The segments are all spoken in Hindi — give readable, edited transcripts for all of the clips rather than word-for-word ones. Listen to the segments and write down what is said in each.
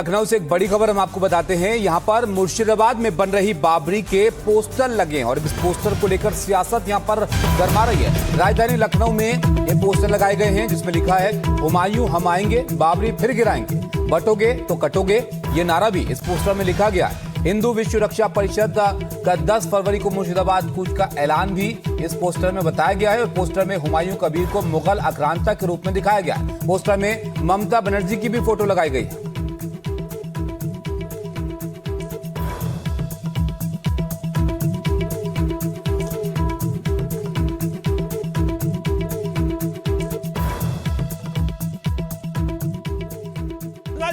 लखनऊ से एक बड़ी खबर हम आपको बताते हैं। यहां पर मुर्शिदाबाद में बन रही बाबरी के पोस्टर लगे हैं और इस पोस्टर को लेकर सियासत यहां पर गरमा रही है। राजधानी लखनऊ में ये पोस्टर लगाए गए हैं जिसमें लिखा है हुमायूं हम आएंगे, बाबरी फिर गिराएंगे, बटोगे तो कटोगे। ये नारा भी इस पोस्टर में लिखा गया है। हिंदू विश्व रक्षा परिषद का 10 फरवरी को मुर्शिदाबाद कूच का ऐलान भी इस पोस्टर में बताया गया है और पोस्टर में हुमायूं कबीर को मुगल आक्रांता के रूप में दिखाया गया है। पोस्टर में ममता बनर्जी की भी फोटो लगाई गई है।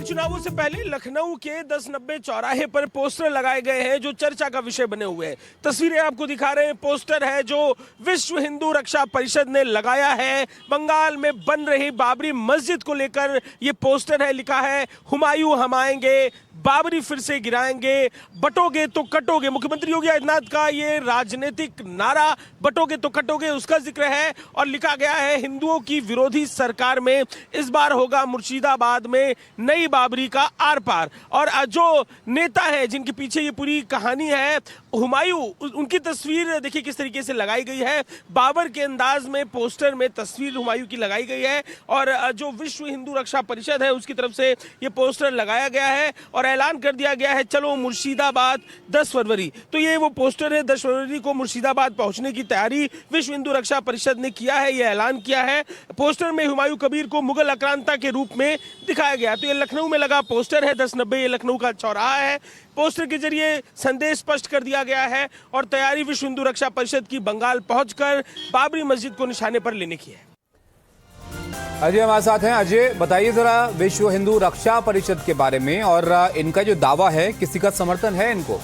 चुनावों से पहले लखनऊ के 1090 चौराहे पर पोस्टर लगाए गए हैं जो चर्चा का विषय बने हुए हैं। तस्वीरें आपको दिखा रहे हैं। पोस्टर है जो विश्व हिंदू रक्षा परिषद ने लगाया है। बंगाल में बन रही बाबरी मस्जिद को लेकर यह पोस्टर है। लिखा है हुमायूं हम आएंगे, बाबरी फिर से गिराएंगे, बटोगे तो कटोगे। मुख्यमंत्री योगी आदित्यनाथ का ये राजनीतिक नारा बटोगे तो कटोगे उसका जिक्र है और लिखा गया है हिंदुओं की विरोधी सरकार में इस बार होगा मुर्शिदाबाद में नई बाबरी का आर पार। और जो नेता है जिनके पीछे ये पूरी कहानी है हुमायूं, उनकी तस्वीर देखिए किस तरीके से लगाई गई है। बाबर के अंदाज में पोस्टर में तस्वीर हुमायूं की लगाई गई है और जो विश्व हिंदू रक्षा परिषद है उसकी तरफ से ये पोस्टर लगाया गया है और ऐलान कर दिया गया है चलो मुर्शिदाबाद 10 फरवरी। तो ये वो पोस्टर है। 10 फरवरी को मुर्शिदाबाद पहुंचने की तैयारी विश्व हिंदू रक्षा परिषद ने किया है, ये ऐलान किया है। पोस्टर में हुमायूं कबीर को मुगल आक्रांता के रूप में दिखाया गया। तो ये लखनऊ में लगा पोस्टर है 1090, ये लखनऊ का चौराहा है। पोस्टर के जरिए संदेश स्पष्ट कर दिया गया है और तैयारी विश्व हिंदू रक्षा परिषद की बंगाल पहुंचकर बाबरी मस्जिद को निशाने पर लेने की है। अजय हमारे साथ हैं। अजय बताइए जरा विश्व हिंदू रक्षा परिषद के बारे में और इनका जो दावा है किसी का समर्थन है इनको?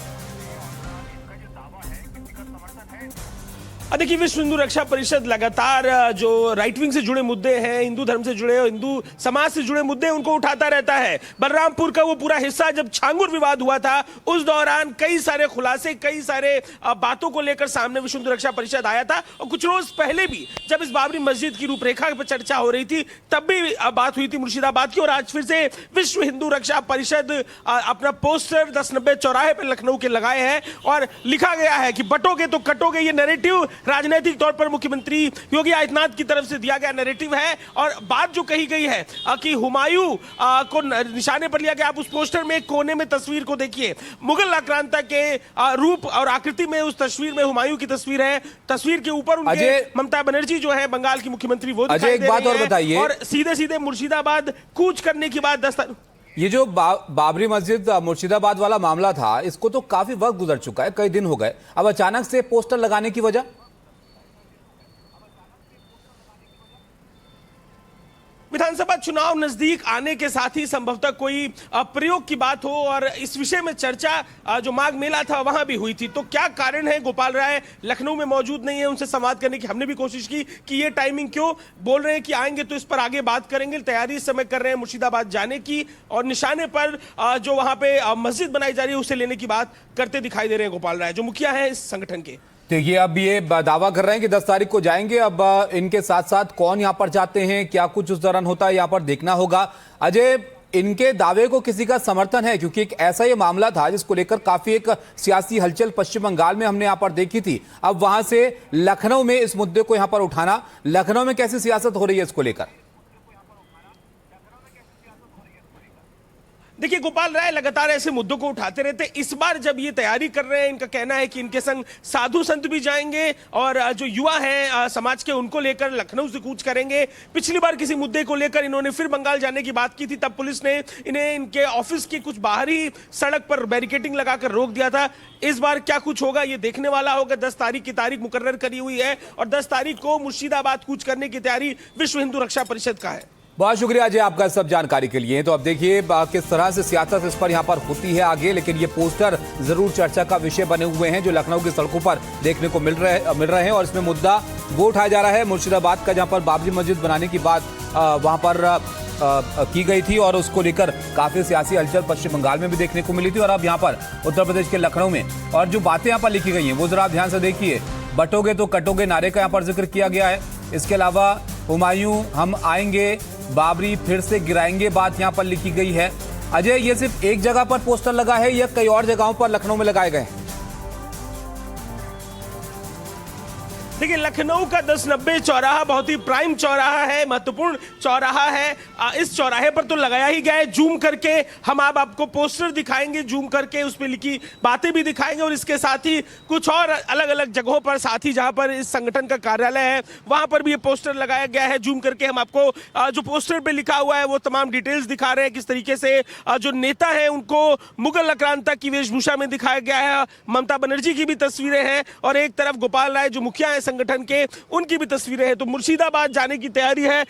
देखिए विश्व हिंदू रक्षा परिषद लगातार जो राइट विंग से जुड़े मुद्दे हैं, हिंदू धर्म से जुड़े, हिंदू समाज से जुड़े मुद्दे उनको उठाता रहता है। बलरामपुर का वो पूरा हिस्सा जब छांगुर विवाद हुआ था उस दौरान कई सारे खुलासे, कई सारे बातों को लेकर सामने विश्व हिंदू रक्षा परिषद आया था। और कुछ रोज पहले भी जब इस बाबरी मस्जिद की रूपरेखा पर चर्चा हो रही थी तब भी बात हुई थी मुर्शिदाबाद की। और आज फिर से विश्व हिंदू रक्षा परिषद अपना पोस्टर 1090 चौराहे पर लखनऊ के लगाए हैं और लिखा गया है कि बटोगे तो कटोगे। ये नैरेटिव राजनीतिक तौर पर मुख्यमंत्री योगी आदित्यनाथ की तरफ से दिया गया नैरेटिव है। और बात जो कही गई है कि हुमायूं को निशाने पर लिया गया। आप उस पोस्टर में एक कोने में तस्वीर को देखिए, मुगल आक्रांता के रूप और आकृति में उस तस्वीर में हुमायूं की तस्वीर है। तस्वीर के ऊपर उनके ममता बनर्जी जो है बंगाल की मुख्यमंत्री वो दिखाई दे रही है। और सीधे सीधे मुर्शिदाबाद कूच करने की बात ये जो बाबरी मस्जिद मुर्शिदाबाद वाला मामला था इसको तो काफी वक्त गुजर चुका है, कई दिन हो गए। अब अचानक से पोस्टर लगाने की वजह? विधानसभा चुनाव नजदीक आने के साथ ही संभवतः कोई प्रयोग की बात हो और इस विषय में चर्चा जो माघ मेला था वहां भी हुई थी। तो क्या कारण है? गोपाल राय लखनऊ में मौजूद नहीं है, उनसे संवाद करने की हमने भी कोशिश की कि ये टाइमिंग क्यों। बोल रहे हैं कि आएंगे तो इस पर आगे बात करेंगे। तैयारी इस समय कर रहे हैं मुर्शिदाबाद जाने की और निशाने पर जो वहां पे मस्जिद बनाई जा रही है उसे लेने की बात करते दिखाई दे रहे हैं गोपाल राय जो मुखिया है इस संगठन के। देखिए अब ये दावा कर रहे हैं कि 10 तारीख को जाएंगे। अब इनके साथ साथ कौन यहां पर जाते हैं, क्या कुछ उस दौरान होता है, यहां पर देखना होगा। अजय, इनके दावे को किसी का समर्थन है? क्योंकि एक ऐसा ये मामला था जिसको लेकर काफी एक सियासी हलचल पश्चिम बंगाल में हमने यहां पर देखी थी। अब वहां से लखनऊ में इस मुद्दे को यहां पर उठाना, लखनऊ में कैसी सियासत हो रही है इसको लेकर? देखिए गोपाल राय लगातार ऐसे मुद्दों को उठाते रहते। इस बार जब ये तैयारी कर रहे हैं, इनका कहना है कि इनके संग साधु संत भी जाएंगे और जो युवा हैं समाज के उनको लेकर लखनऊ से कूच करेंगे। पिछली बार किसी मुद्दे को लेकर इन्होंने फिर बंगाल जाने की बात की थी, तब पुलिस ने इन्हें इनके ऑफिस की कुछ बाहरी सड़क पर बैरिकेडिंग लगाकर रोक दिया था। इस बार क्या कुछ होगा ये देखने वाला होगा। 10 तारीख की तारीख मुकर्रर करी हुई है और 10 तारीख को मुर्शिदाबाद कूच करने की तैयारी विश्व हिंदू रक्षा परिषद का है। बहुत शुक्रिया अजय आपका सब जानकारी के लिए। तो अब देखिए किस तरह से सियासत इस पर यहाँ पर होती है आगे, लेकिन ये पोस्टर जरूर चर्चा का विषय बने हुए हैं जो लखनऊ की सड़कों पर देखने को मिल रहे हैं। और इसमें मुद्दा वो उठाया जा रहा है मुर्शिदाबाद का, जहाँ पर बाबरी मस्जिद बनाने की बात वहाँ पर की गई थी और उसको लेकर काफी सियासी हलचल पश्चिम बंगाल में भी देखने को मिली थी। और अब यहाँ पर उत्तर प्रदेश के लखनऊ में और जो बातें यहाँ पर लिखी गई हैं वो जरा ध्यान से देखिए। बटोगे तो कटोगे नारे का यहाँ पर जिक्र किया गया है। इसके अलावा हुमायूं हम आएंगे, बाबरी फिर से गिराएंगे बात यहाँ पर लिखी गई है। अजय, ये सिर्फ एक जगह पर पोस्टर लगा है या कई और जगहों पर लखनऊ में लगाए गए हैं? देखिए, लखनऊ का 1090 चौराहा बहुत ही प्राइम चौराहा है, महत्वपूर्ण चौराहा है। इस चौराहे पर तो लगाया ही गया है। जूम करके हम आपको पोस्टर दिखाएंगे, जूम करके उस पर लिखी बातें भी दिखाएंगे, और इसके साथ ही कुछ और अलग अलग जगहों पर, साथ ही जहां पर इस संगठन का कार्यालय है वहां पर भी ये पोस्टर लगाया गया है। जूम करके हम आपको जो पोस्टर पे लिखा हुआ है वो तमाम डिटेल्स दिखा रहे हैं, किस तरीके से जो नेता है उनको मुगल आक्रांता की वेशभूषा में दिखाया गया है। ममता बनर्जी की भी तस्वीरें हैं और एक तरफ गोपाल राय जो मुखिया है संगठन के, उनकी भी तस्वीरें हैं। तो मुर्शिदाबाद जाने की तैयारी है।